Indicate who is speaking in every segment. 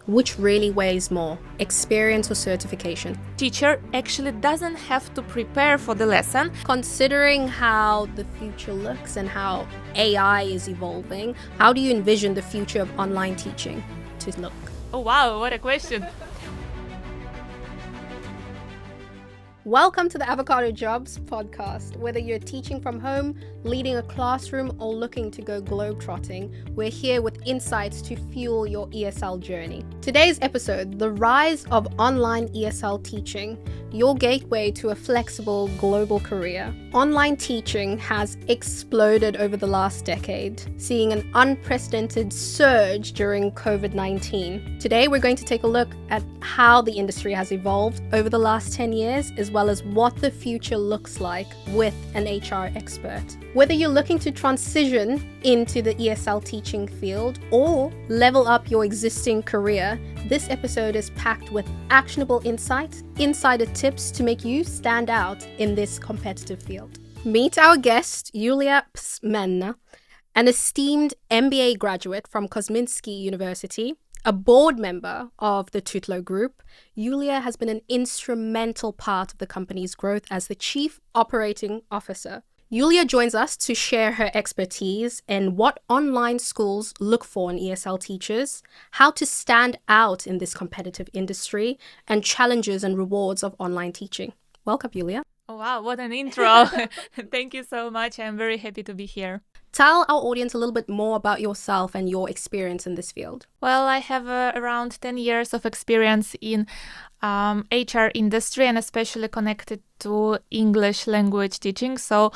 Speaker 1: Which really weighs more, experience or certification?
Speaker 2: Teacher actually doesn't have to prepare for the lesson.
Speaker 1: Considering how the future looks and how AI is evolving, how do you envision the future of online teaching to look?
Speaker 2: Oh wow, what a question.
Speaker 1: Welcome to the Avocado Jobs podcast. Whether you're teaching from home, leading a classroom, or looking to go globetrotting, we're here with insights to fuel your ESL journey. Today's episode, the rise of online ESL teaching, your gateway to a flexible global career. Online teaching has exploded over the last decade, seeing an unprecedented surge during COVID-19. Today, we're going to take a look at how the industry has evolved over the last 10 years, as well as what the future looks like with an HR expert. Whether you're looking to transition into the ESL teaching field or level up your existing career, this episode is packed with actionable insights, insider tips to make you stand out in this competitive field. Meet our guest, Julia Psmenna, an esteemed MBA graduate from Kosminski University, a board member of the Tutlo Group. Julia has been an instrumental part of the company's growth as the Chief Operating Officer. Julia joins us to share her expertise in what online schools look for in ESL teachers, how to stand out in this competitive industry, and challenges and rewards of online teaching. Welcome, Julia.
Speaker 2: Oh wow, what an intro. Thank you so much. I'm very happy to be here.
Speaker 1: Tell our audience a little bit more about yourself and your experience in this field.
Speaker 2: Well, I have around 10 years of experience in HR industry and especially connected to English language teaching. So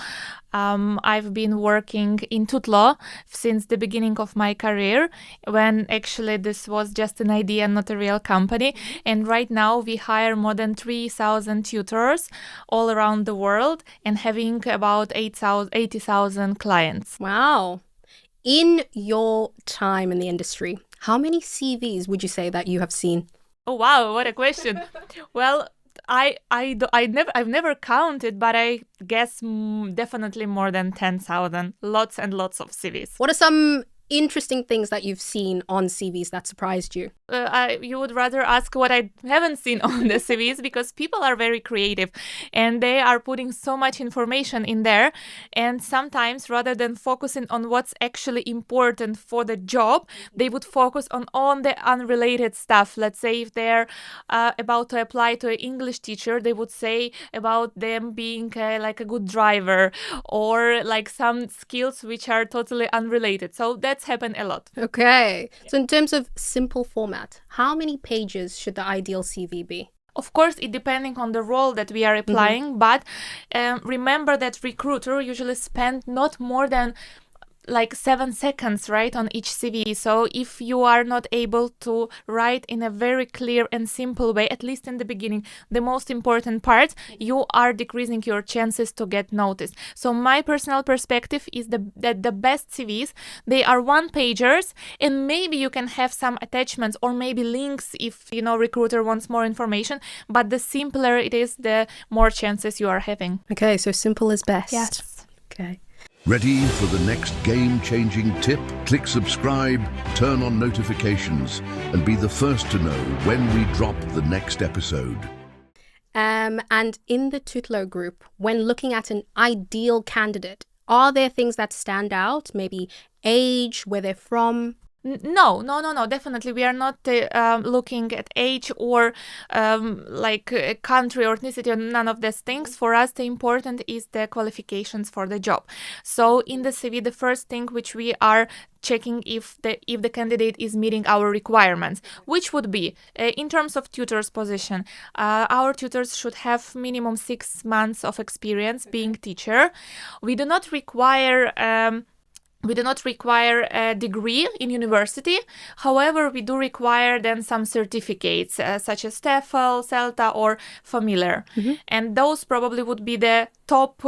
Speaker 2: I've been working in Tutlo since the beginning of my career, when actually this was just an idea, not a real company. And right now we hire more than 3,000 tutors all around the world and having about 80,000 clients.
Speaker 1: Wow. In your time in the industry, how many CVs would you say that you have seen?
Speaker 2: Oh wow, what a question. Well, I've never counted, but I guess definitely more than 10,000. Lots and lots of CVs.
Speaker 1: What are some interesting things that you've seen on CVs that surprised you?
Speaker 2: You would rather ask what I haven't seen on the CVs, because people are very creative and they are putting so much information in there. And sometimes rather than focusing on what's actually important for the job, they would focus on the unrelated stuff. Let's say if they're about to apply to an English teacher, they would say about them being like a good driver or like some skills which are totally unrelated. So that's happened a lot.
Speaker 1: Okay. So in terms of simple format, how many pages should the ideal CV be?
Speaker 2: Of course, it depending on the role that we are applying, but remember that recruiter usually spend not more than like 7 seconds, right, on each CV. So if you are not able to write in a very clear and simple way, at least in the beginning, the most important part, you are decreasing your chances to get noticed. So my personal perspective is that the best CVs, they are one-pagers, and maybe you can have some attachments or maybe links if, recruiter wants more information, but the simpler it is, the more chances you are having.
Speaker 1: Okay, so simple is best.
Speaker 2: Yes.
Speaker 1: Okay.
Speaker 3: Ready for the next game-changing tip? Click subscribe, turn on notifications, and be the first to know when we drop the next episode.
Speaker 1: And in the Tutlo Group, when looking at an ideal candidate, are there things that stand out? Maybe age, where they're from?
Speaker 2: No, definitely. We are not looking at age or like a country or ethnicity or none of these things. For us, the important is the qualifications for the job. So in the CV, the first thing which we are checking if the candidate is meeting our requirements, which would be in terms of tutor's position. Our tutors should have minimum 6 months of experience being teacher. We do not require a degree in university. However, we do require then some certificates such as TEFL, CELTA or familiar. And those probably would be the top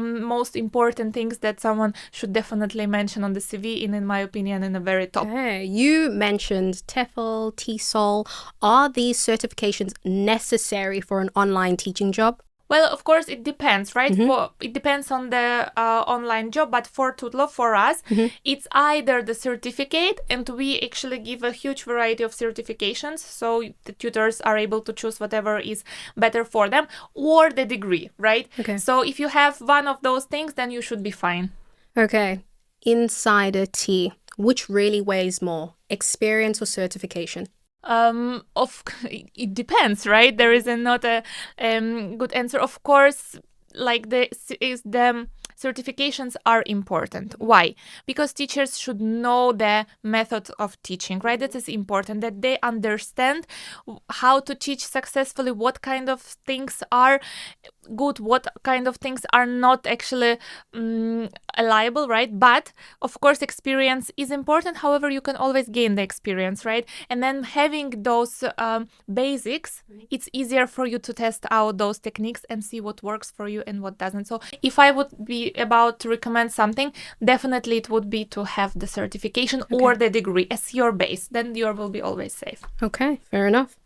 Speaker 2: most important things that someone should definitely mention on the CV, in my opinion, in a very top.
Speaker 1: Okay. You mentioned TEFL, TESOL. Are these certifications necessary for an online teaching job?
Speaker 2: Well, of course, it depends, right? It depends on the online job, but for Tutlo, for us, it's either the certificate, and we actually give a huge variety of certifications, so the tutors are able to choose whatever is better for them, or the degree, right?
Speaker 1: Okay.
Speaker 2: So if you have one of those things, then you should be fine.
Speaker 1: Okay. Insider tea. Which really weighs more, experience or certification?
Speaker 2: It depends, right? There is not a good answer. Of course, like the certifications are important. Why? Because teachers should know the method of teaching, right? That is important, that they understand how to teach successfully, what kind of things are good, what kind of things are not actually liable, right? But of course, experience is important. However, you can always gain the experience, right? And then having those basics, it's easier for you to test out those techniques and see what works for you and what doesn't. So if I would be about to recommend something, definitely it would be to have the certification or the degree as your base. Then you will be always safe.
Speaker 1: Okay, fair enough.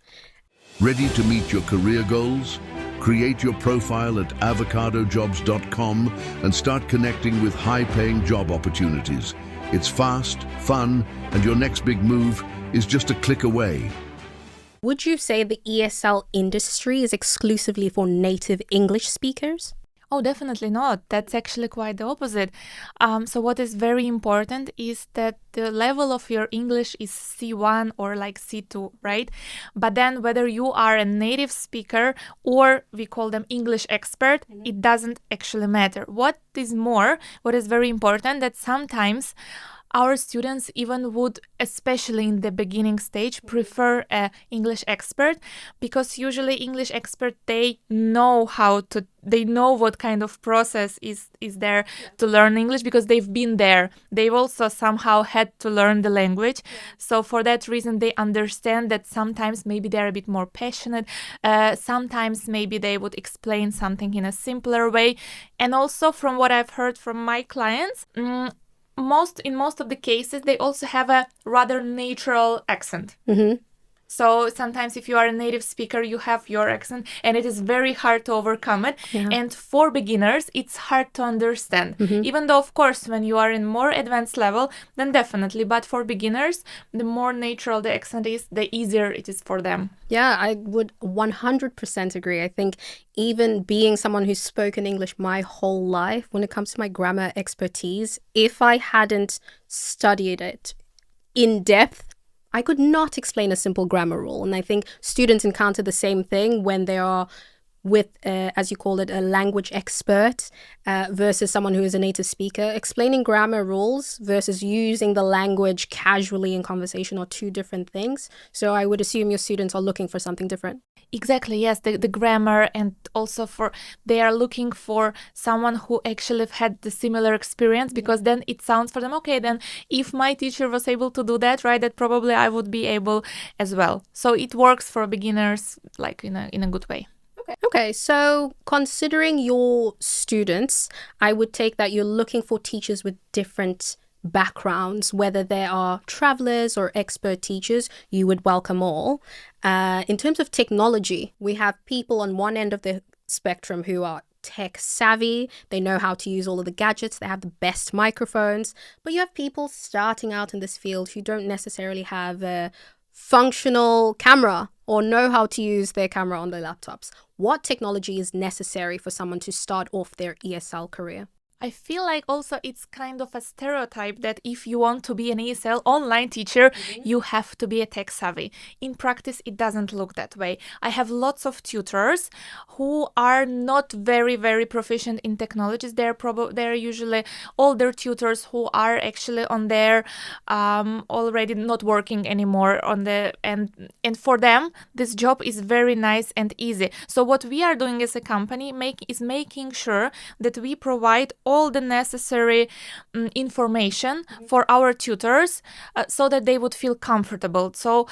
Speaker 3: Ready to meet your career goals? Create your profile at avocadojobs.com and start connecting with high-paying job opportunities. It's fast, fun, and your next big move is just a click away.
Speaker 1: Would you say the ESL industry is exclusively for native English speakers?
Speaker 2: Oh, definitely not. That's actually quite the opposite. So what is very important is that the level of your English is C1 or like C2, right? But then whether you are a native speaker or we call them English expert, it doesn't actually matter. What is very important, that sometimes our students even would, especially in the beginning stage, prefer an English expert, because usually English expert, they know what kind of process is there to learn English, because they've been there. They've also somehow had to learn the language. So for that reason, they understand that sometimes maybe they're a bit more passionate. Sometimes maybe they would explain something in a simpler way. And also from what I've heard from my clients, in most of the cases, they also have a rather natural accent. So sometimes if you are a native speaker, you have your accent and it is very hard to overcome it.
Speaker 1: Yeah.
Speaker 2: And for beginners, it's hard to understand. Even though, of course, when you are in more advanced level, then definitely. But for beginners, the more natural the accent is, the easier it is for them.
Speaker 1: Yeah, I would 100% agree. I think even being someone who's spoken English my whole life, when it comes to my grammar expertise, if I hadn't studied it in depth, I could not explain a simple grammar rule. And I think students encounter the same thing when they are with, as you call it, a language expert versus someone who is a native speaker. Explaining grammar rules versus using the language casually in conversation are two different things. So I would assume your students are looking for something different.
Speaker 2: Exactly, yes, the grammar, and also they are looking for someone who actually had the similar experience, because then it sounds for them, okay, then if my teacher was able to do that, right, that probably I would be able as well. So it works for beginners like in a good way.
Speaker 1: Okay, so considering your students, I would take that you're looking for teachers with different backgrounds, whether they are travelers or expert teachers, you would welcome all. In terms of technology, we have people on one end of the spectrum who are tech savvy, they know how to use all of the gadgets, they have the best microphones, but you have people starting out in this field who don't necessarily have a functional camera or know how to use their camera on their laptops. What technology is necessary for someone to start off their ESL career?
Speaker 2: I feel like also it's kind of a stereotype that if you want to be an ESL online teacher, you have to be a tech savvy. In practice, it doesn't look that way. I have lots of tutors who are not very, very proficient in technologies. They're usually older tutors who are actually on their already not working anymore on the and for them this job is very nice and easy. So what we are doing as a company is making sure that we provide all the necessary information for our tutors so that they would feel comfortable. So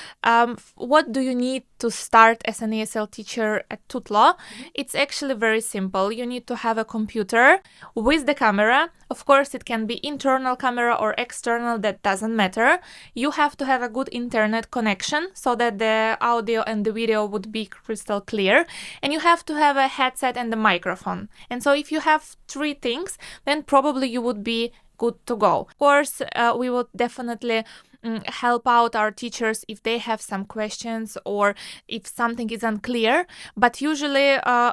Speaker 2: what do you need to start as an ESL teacher at Tutlo, it's actually very simple. You need to have a computer with the camera. Of course, it can be internal camera or external, that doesn't matter. You have to have a good internet connection so that the audio and the video would be crystal clear. And you have to have a headset and a microphone. And so if you have 3 things, then probably you would be good to go. Of course, we would definitely help out our teachers if they have some questions or if something is unclear. But usually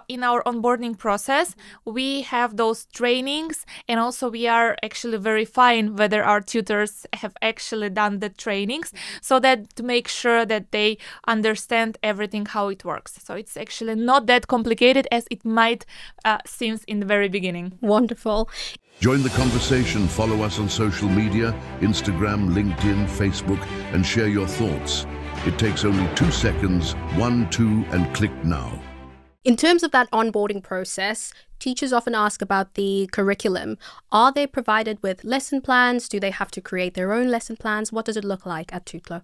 Speaker 2: in our onboarding process, we have those trainings, and also we are actually verifying whether our tutors have actually done the trainings, so that to make sure that they understand everything, how it works. So it's actually not that complicated as it might seem in the very beginning.
Speaker 1: Wonderful.
Speaker 3: Join the conversation, follow us on social media, Instagram, LinkedIn, Facebook, and share your thoughts. It takes only 2 seconds, 1, 2, and click now.
Speaker 1: In terms of that onboarding process, teachers often ask about the curriculum. Are they provided with lesson plans? Do they have to create their own lesson plans? What does it look like at Tutlo?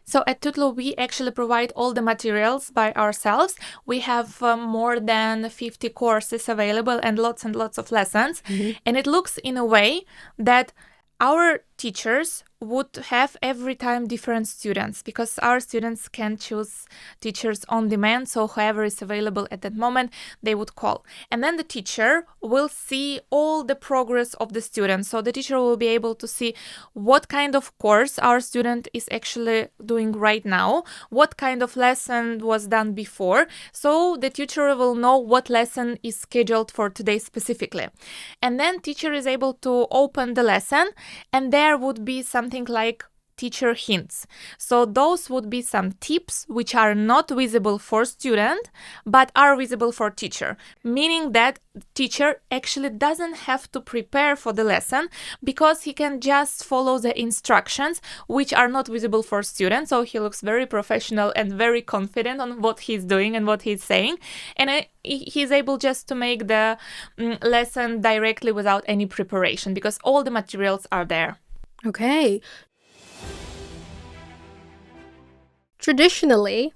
Speaker 2: So at Tutlo, we actually provide all the materials by ourselves. We have more than 50 courses available and lots of lessons. And it looks in a way that our teachers would have every time different students, because our students can choose teachers on demand. So whoever is available at that moment, they would call. And then the teacher will see all the progress of the student. So the teacher will be able to see what kind of course our student is actually doing right now, what kind of lesson was done before. So the teacher will know what lesson is scheduled for today specifically. And then teacher is able to open the lesson, and there would be something like teacher hints. So those would be some tips which are not visible for student but are visible for teacher, meaning that teacher actually doesn't have to prepare for the lesson because he can just follow the instructions which are not visible for student. So he looks very professional and very confident on what he's doing and what he's saying, and he's able just to make the lesson directly without any preparation because all the materials are there.
Speaker 1: Okay. Traditionally,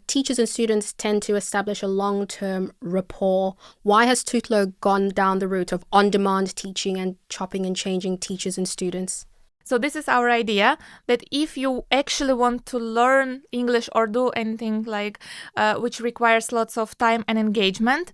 Speaker 1: teachers and students tend to establish a long-term rapport. Why has Tutlo gone down the route of on-demand teaching and chopping and changing teachers and students?
Speaker 2: So this is our idea, that if you actually want to learn English or do anything like which requires lots of time and engagement,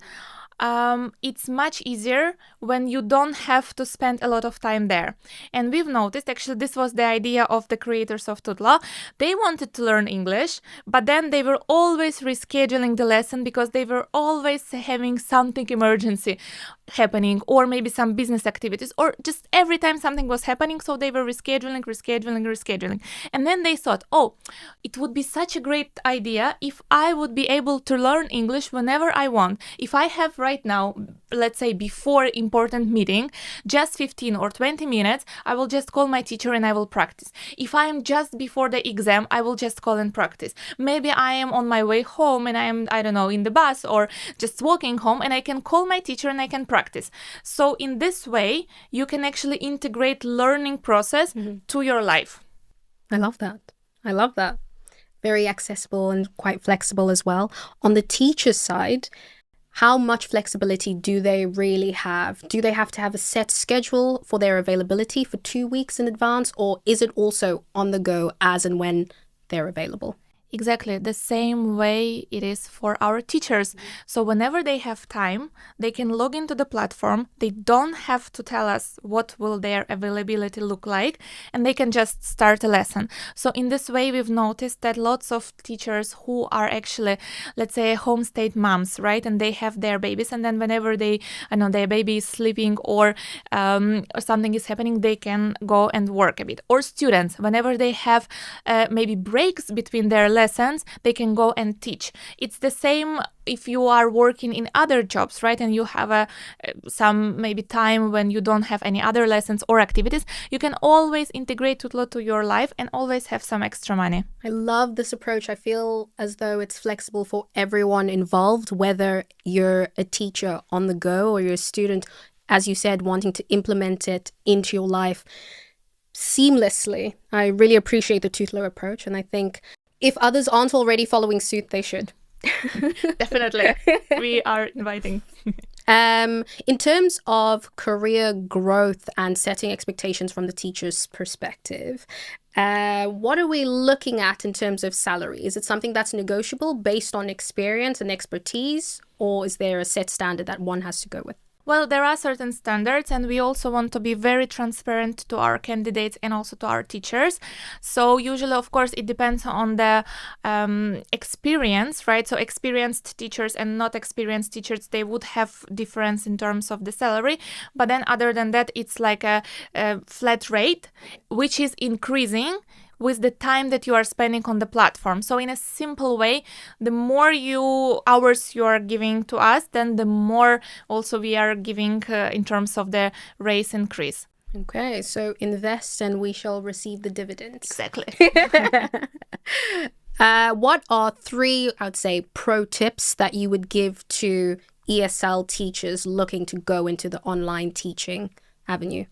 Speaker 2: it's much easier when you don't have to spend a lot of time there. And we've noticed, actually, this was the idea of the creators of Tutlo. They wanted to learn English, but then they were always rescheduling the lesson because they were always having something emergency happening, or maybe some business activities, or just every time something was happening, so they were rescheduling. And then they thought, oh, it would be such a great idea if I would be able to learn English whenever I want. If I have right now, let's say before important meeting, just 15 or 20 minutes, I will just call my teacher and I will practice. If I am just before the exam, I will just call and practice. Maybe I am on my way home and I am, I don't know, in the bus or just walking home, and I can call my teacher and I can practice. So in this way, you can actually integrate learning process to your life.
Speaker 1: I love that. Very accessible and quite flexible as well. On the teacher's side, how much flexibility do they really have? Do they have to have a set schedule for their availability for 2 weeks in advance, or is it also on the go as and when they're available?
Speaker 2: Exactly the same way it is for our teachers. So whenever they have time, they can log into the platform. They don't have to tell us what will their availability look like, and they can just start a lesson. So in this way, we've noticed that lots of teachers who are actually, let's say, homestay moms, right? And they have their babies, and then whenever their baby is sleeping or something is happening, they can go and work a bit. Or students, whenever they have maybe breaks between their lessons, they can go and teach. It's the same if you are working in other jobs, right? And you have some maybe time when you don't have any other lessons or activities, you can always integrate Tutlo to your life and always have some extra money.
Speaker 1: I love this approach. I feel as though it's flexible for everyone involved, whether you're a teacher on the go or you're a student, as you said, wanting to implement it into your life seamlessly. I really appreciate the Tutlo approach, and I think If others aren't already following suit, they should.
Speaker 2: Definitely. We are inviting.
Speaker 1: In terms of career growth and setting expectations from the teacher's perspective, what are we looking at in terms of salary? Is it something that's negotiable based on experience and expertise, or is there a set standard that one has to go with?
Speaker 2: Well, there are certain standards, and we also want to be very transparent to our candidates and also to our teachers. So usually, of course, it depends on the experience, right? So experienced teachers and not experienced teachers, they would have difference in terms of the salary. But then other than that, it's like a flat rate, which is increasing with the time that you are spending on the platform. So in a simple way, the more hours you are giving to us, then the more also we are giving in terms of the raise increase.
Speaker 1: Okay, so invest and we shall receive the dividends.
Speaker 2: Exactly.
Speaker 1: What are 3, I would say, pro tips that you would give to ESL teachers looking to go into the online teaching avenue?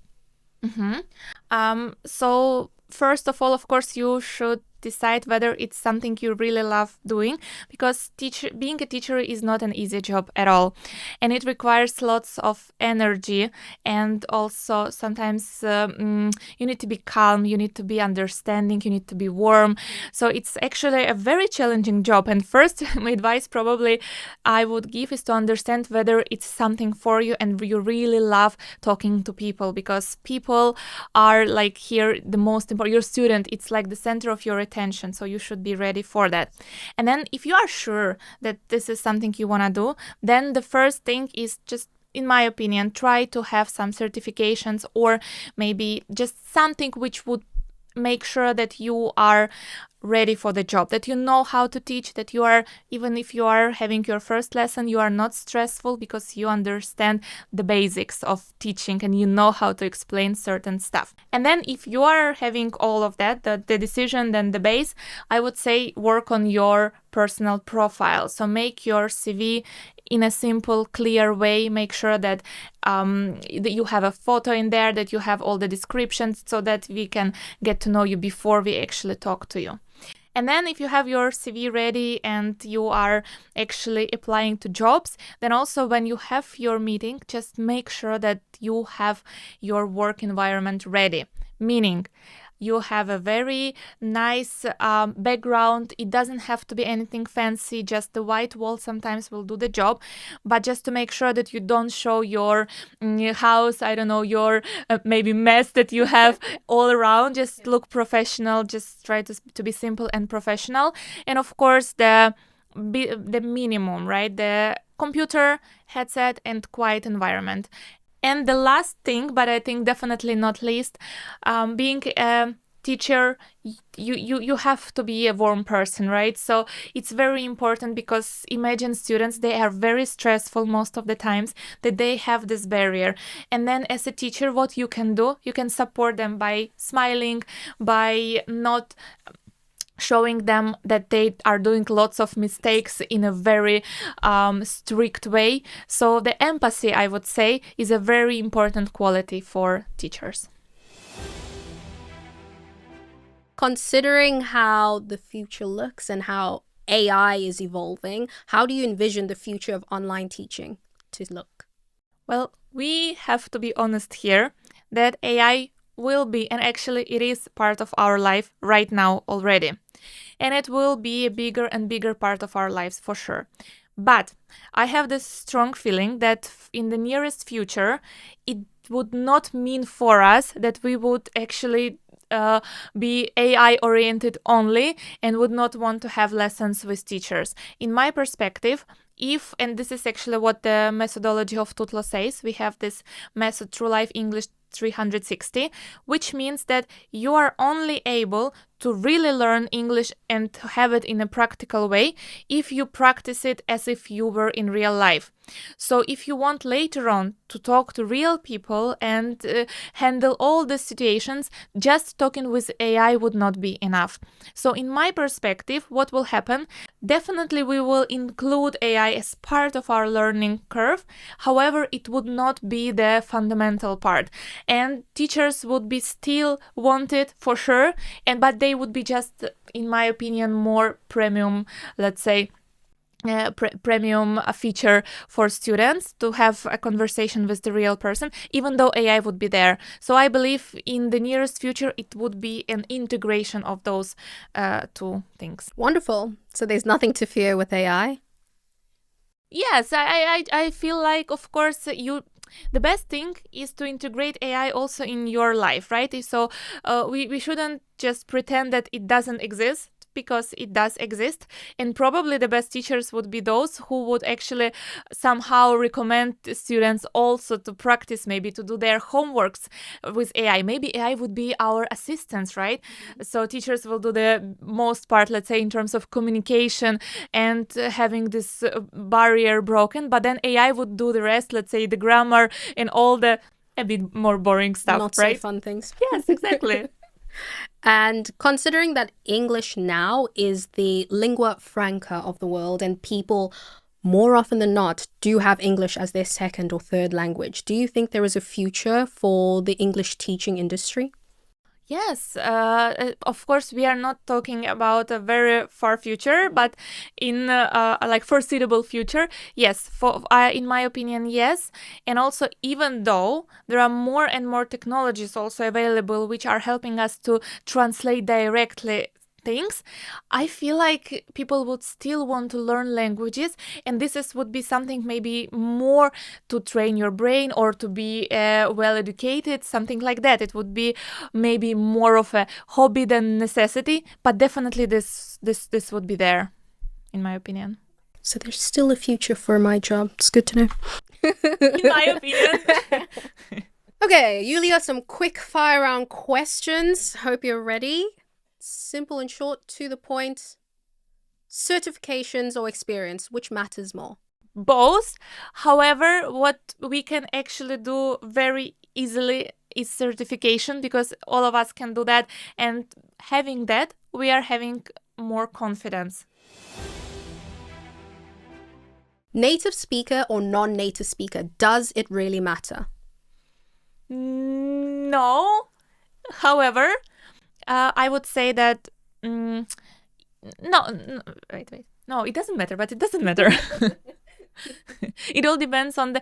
Speaker 2: So first of all, of course, you should decide whether it's something you really love doing, because being a teacher is not an easy job at all, and it requires lots of energy, and also sometimes you need to be calm, you need to be understanding, you need to be warm. So it's actually a very challenging job. And first, my advice probably I would give is to understand whether it's something for you and you really love talking to people, because people are like here the most important. Your student, it's like the center of your attention, so you should be ready for that. And then if you are sure that this is something you want to do, then the first thing is just, in my opinion, try to have some certifications, or maybe just something which would make sure that you are ready for the job, that you know how to teach, that you are, even if you are having your first lesson, you are not stressful because you understand the basics of teaching and you know how to explain certain stuff. And then if you are having all of that, the decision, then the base, I would say work on your personal profile. So make your CV in a simple, clear way. Make sure that you have a photo in there, that you have all the descriptions, so that we can get to know you before we actually talk to you. And then if you have your CV ready and you are actually applying to jobs, then also when you have your meeting, just make sure that you have your work environment ready. Meaning, you have a very nice background. It doesn't have to be anything fancy, just the white wall sometimes will do the job. But just to make sure that you don't show your house, I don't know, your maybe mess that you have all around. Just look professional, just try to be simple and professional. And of course, the minimum, right? The computer, headset, and quiet environment. And the last thing, but I think definitely not least, being a teacher, you have to be a warm person, right? So it's very important, because imagine students, they are very stressful most of the times, that they have this barrier. And then as a teacher, what you can do, you can support them by smiling, by not showing them that they are doing lots of mistakes in a very strict way. So the empathy, I would say, is a very important quality for teachers.
Speaker 1: Considering how the future looks and how AI is evolving, how do you envision the future of online teaching to look?
Speaker 2: Well, we have to be honest here that AI will be, and actually it is part of our life right now already. And it will be a bigger and bigger part of our lives for sure. But I have this strong feeling that in the nearest future, it would not mean for us that we would actually be AI oriented only and would not want to have lessons with teachers. In my perspective, and this is actually what the methodology of Tutlo says, we have this method, True Life English 360, which means that you are only able to really learn English and to have it in a practical way if you practice it as if you were in real life. So if you want later on to talk to real people and handle all the situations, just talking with AI would not be enough. So in my perspective, what will happen? Definitely we will include AI as part of our learning curve. However, it would not be the fundamental part. And teachers would be still wanted for sure, but they AI would be just, in my opinion, more premium, let's say, premium feature for students to have a conversation with the real person, even though AI would be there. So I believe in the nearest future it would be an integration of those two things.
Speaker 1: Wonderful. So there's nothing to fear with AI?
Speaker 2: Yes, I feel like, of course, the best thing is to integrate AI also in your life, right? So we shouldn't just pretend that it doesn't exist, because it does exist. And probably the best teachers would be those who would actually somehow recommend students also to practice, maybe to do their homeworks with AI. Maybe AI would be our assistants, right? So teachers will do the most part, let's say, in terms of communication and having this barrier broken, but then AI would do the rest, let's say the grammar and all the a bit more boring stuff,
Speaker 1: Not
Speaker 2: right?
Speaker 1: so fun things.
Speaker 2: Yes, exactly.
Speaker 1: And considering that English now is the lingua franca of the world and people more often than not do have English as their second or third language, do you think there is a future for the English teaching industry?
Speaker 2: Yes, of course, we are not talking about a very far future, but in like foreseeable future, yes. In my opinion, yes. And also, even though there are more and more technologies also available which are helping us to translate directly things, I feel like people would still want to learn languages, and would be something maybe more to train your brain or to be well educated, something like that. It would be maybe more of a hobby than necessity, but definitely this would be there, in my opinion.
Speaker 1: So there's still a future for my job. It's good to know.
Speaker 2: In my opinion.
Speaker 1: Okay, Yulia, some quick fire round questions. Hope you're ready. Simple and short, to the point. Certifications or experience, which matters more?
Speaker 2: Both. However, what we can actually do very easily is certification, because all of us can do that, and having that, we are having more confidence.
Speaker 1: Native speaker or non-native speaker, does it really matter?
Speaker 2: No. However, I would say that no, wait. No, it doesn't matter, but it doesn't matter. It all depends on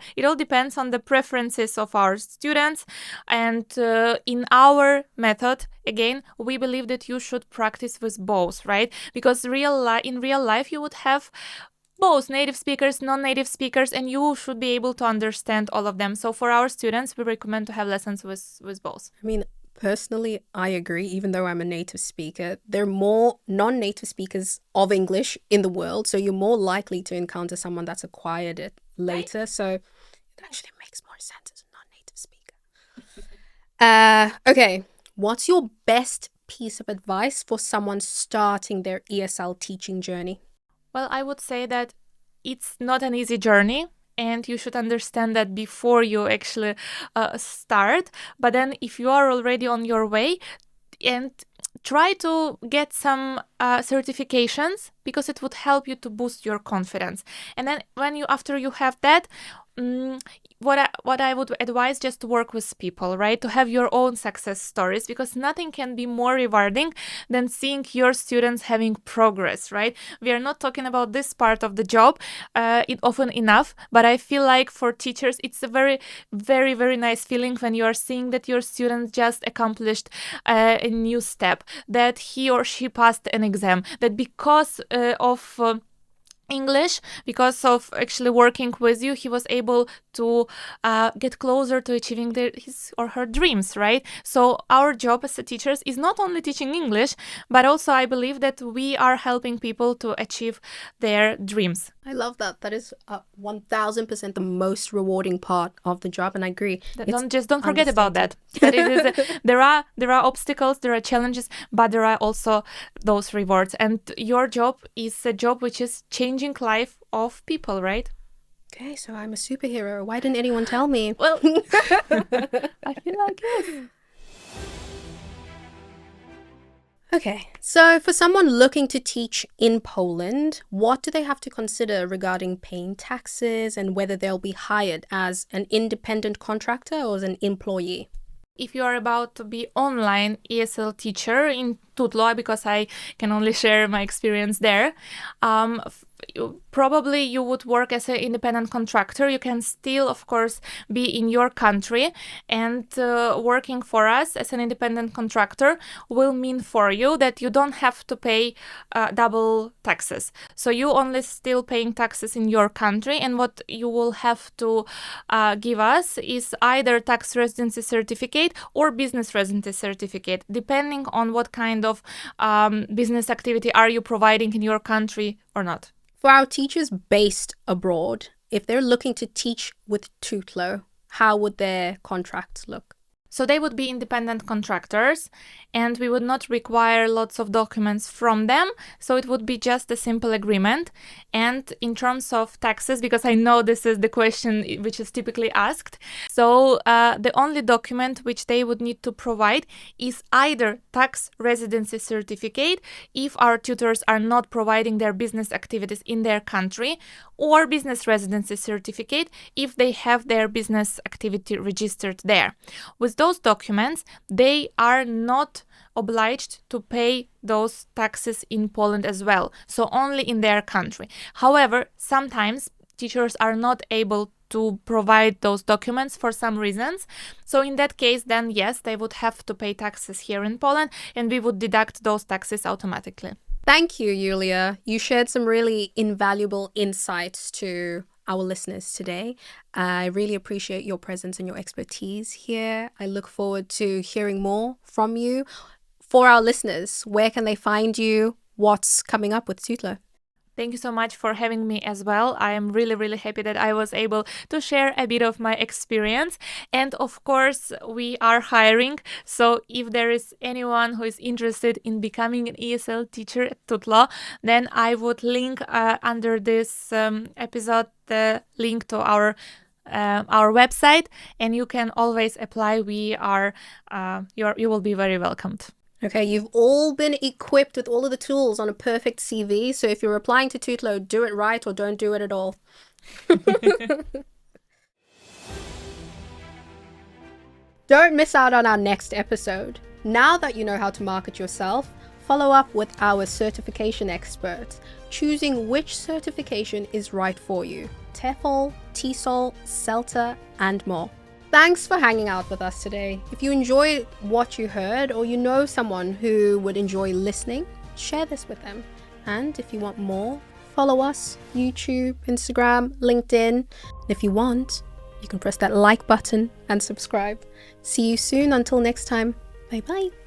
Speaker 2: the preferences of our students, and in our method, again, we believe that you should practice with both, right? Because in real life, you would have both native speakers, non-native speakers, and you should be able to understand all of them. So for our students, we recommend to have lessons with both.
Speaker 1: I mean, personally, I agree, even though I'm a native speaker. There are more non-native speakers of English in the world, so you're more likely to encounter someone that's acquired it later. Right. So it actually makes more sense as a non-native speaker. Okay, what's your best piece of advice for someone starting their ESL teaching journey?
Speaker 2: Well, I would say that it's not an easy journey, and you should understand that before you actually start. But then if you are already on your way, and try to get some certifications, because it would help you to boost your confidence. And then after you have that, what I would advise, just to work with people, right? To have your own success stories, because nothing can be more rewarding than seeing your students having progress, right? We are not talking about this part of the job often enough, but I feel like for teachers, it's a very, very, very nice feeling when you are seeing that your student just accomplished a new step, that he or she passed an exam, that because of English, because of actually working with you, he was able to get closer to achieving his or her dreams, right? So our job as teachers is not only teaching English, but also I believe that we are helping people to achieve their dreams.
Speaker 1: I love that. That is 1000% the most rewarding part of the job, and I agree.
Speaker 2: Don't forget about that. That it is there are obstacles, there are challenges, but there are also those rewards. And your job is a job which is changing life of people, right?
Speaker 1: Okay, so I'm a superhero. Why didn't anyone tell me?
Speaker 2: Well, I feel like yes.
Speaker 1: Okay, so for someone looking to teach in Poland, what do they have to consider regarding paying taxes and whether they'll be hired as an independent contractor or as an employee?
Speaker 2: If you are about to be online ESL teacher in Tutlo, because I can only share my experience there. Probably you would work as an independent contractor. You can still, of course, be in your country, and working for us as an independent contractor will mean for you that you don't have to pay double taxes. So you only still paying taxes in your country, and what you will have to give us is either tax residency certificate or business residency certificate, depending on what kind of business activity are you providing in your country or not.
Speaker 1: For our teachers based abroad, if they're looking to teach with Tutlo, how would their contracts look?
Speaker 2: So they would be independent contractors, and we would not require lots of documents from them. So it would be just a simple agreement. And in terms of taxes, because I know this is the question which is typically asked, so the only document which they would need to provide is either tax residency certificate if our tutors are not providing their business activities in their country, or business residency certificate if they have their business activity registered there. With those documents, they are not obliged to pay those taxes in Poland as well, so only in their country. However, sometimes teachers are not able to provide those documents for some reasons. So in that case, then yes, they would have to pay taxes here in Poland, and we would deduct those taxes automatically.
Speaker 1: Thank you, Julia. You shared some really invaluable insights to our listeners today. I really appreciate your presence and your expertise here. I look forward to hearing more from you. For our listeners, where can they find you? What's coming up with Tutlo?
Speaker 2: Thank you so much for having me as well. I am really, really happy that I was able to share a bit of my experience. And of course, we are hiring. So if there is anyone who is interested in becoming an ESL teacher at Tutlo, then I would link under this episode the link to our website, and you can always apply. You will be very welcomed.
Speaker 1: Okay, you've all been equipped with all of the tools on a perfect CV. So if you're applying to Tutlo, do it right or don't do it at all. Don't miss out on our next episode. Now that you know how to market yourself, follow up with our certification experts, choosing which certification is right for you. TEFL, TESOL, CELTA, and more. Thanks for hanging out with us today. If you enjoyed what you heard, or you know someone who would enjoy listening, share this with them. And if you want more, follow us, YouTube, Instagram, LinkedIn. If you want, you can press that like button and subscribe. See you soon. Until next time, bye bye.